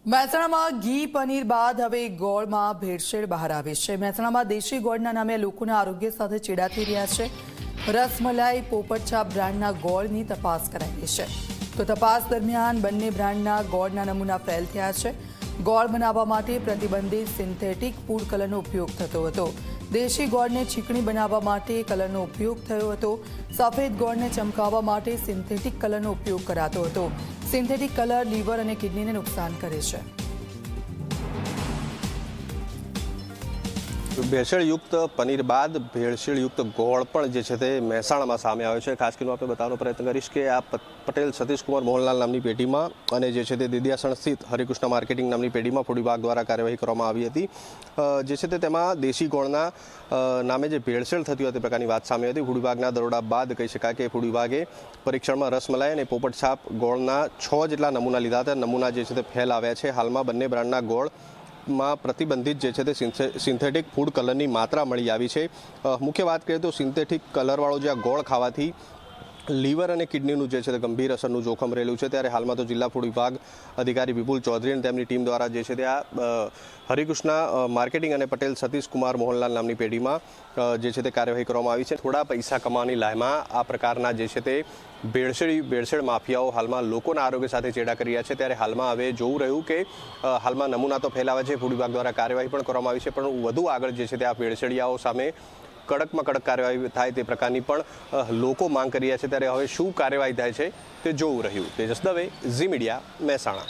મહેસાણામાં ઘી પનીર બાદ હવે ગોળમાં ભેળસેળ બહાર આવી છે। મહેસાણામાં દેશી ગોળના નામે લોકોના આરોગ્ય સાથે ચેડા થઈ રહ્યા છે। રસમલાઈ પોપટછાપ બ્રાન્ડના ગોળની તપાસ કરાઈ રહી છે, તો તપાસ દરમિયાન બંને બ્રાન્ડના ગોળના નમૂના ફેલ થયા છે। ગોળ બનાવવા માટે પ્રતિબંધિત સિન્થેટિક ફૂડ કલરનો ઉપયોગ થતો હતો। દેશી ગોળને ચીકણી બનાવવા માટે કલરનો ઉપયોગ થયો હતો। સફેદ ગોળને ચમકાવવા માટે સિન્થેટિક કલરનો ઉપયોગ કરાતો હતો। સિન્થેટિક કલર લીવર અને કિડનીને નુકસાન કરે છે। ભેળસેળયુક્ત પનીર બાદ ભેળસેળયુક્ત ગોળ પણ જે છે તે મહેસાણામાં સામે આવ્યો છે। ખાસ કરીને આપણે બતાવવાનો પ્રયત્ન કરીશ કે આ પટેલ સતીશ કુમાર મોહનલાલ નામની પેઢીમાં અને જે છે તે દિદિયાસણ સ્થિત હરિકૃષ્ણ માર્કેટિંગ નામની પેઢીમાં ફૂડ વિભાગ દ્વારા કાર્યવાહી કરવામાં આવી હતી। જે છે તે તેમાં દેશી ગોળના નામે જે ભેળસેળ થતી હોય તે પ્રકારની વાત સામે હતી। ફૂડ વિભાગના દરોડા બાદ કહી શકાય કે ફૂડ વિભાગે પરીક્ષણમાં રસમલાઈ અને પોપટછાપ ગોળના 6 જેટલા નમૂના લીધા હતા। નમૂના જે છે તે ફેલ આવ્યા છે। હાલમાં બંને બ્રાન્ડના ગોળ માં પ્રતિબંધિત જે છે તે સિન્થેટિક ફૂડ કલરની માત્રા મળી આવી છે। મુખ્ય વાત કરીએ તો સિન્થેટિક કલરવાળો જે આ ગોળ ખાવાથી લીવર અને કિડનીનું જે છે તે ગંભીર અસરનું જોખમ રહેલું છે। ત્યારે હાલમાં તો જિલ્લા ફૂડ વિભાગ અધિકારી વિપુલ ચૌધરી અને તેમની ટીમ દ્વારા જે છે તે આ હરિકૃષ્ણ માર્કેટિંગ અને પટેલ સતીશ કુમાર મોહનલાલ નામની પેઢીમાં જે છે તે કાર્યવાહી કરવામાં આવી છે। થોડા પૈસા કમાવાની લાયમાં આ પ્રકારના જે છે તે ભેળસેળ માફિયાઓ હાલમાં લોકોના આરોગ્ય સાથે ચેડા કરી રહ્યા છે। ત્યારે હાલમાં હવે જોવું રહ્યું કે હાલમાં નમૂના તો ફેલાવે છે, ફૂડ વિભાગ દ્વારા કાર્યવાહી પણ કરવામાં આવી છે, પણ વધુ આગળ જે છે તે આ ભેળસેળિયાઓ સામે કડકમાં કડક કાર્યવાહી થાય તે પ્રકારની પણ લોકો માંગ કરી રહ્યા છે। ત્યારે હવે શું કાર્યવાહી થાય છે તે જોવું રહ્યું। તેજસ દવે, ઝી મીડિયા, મહેસાણા।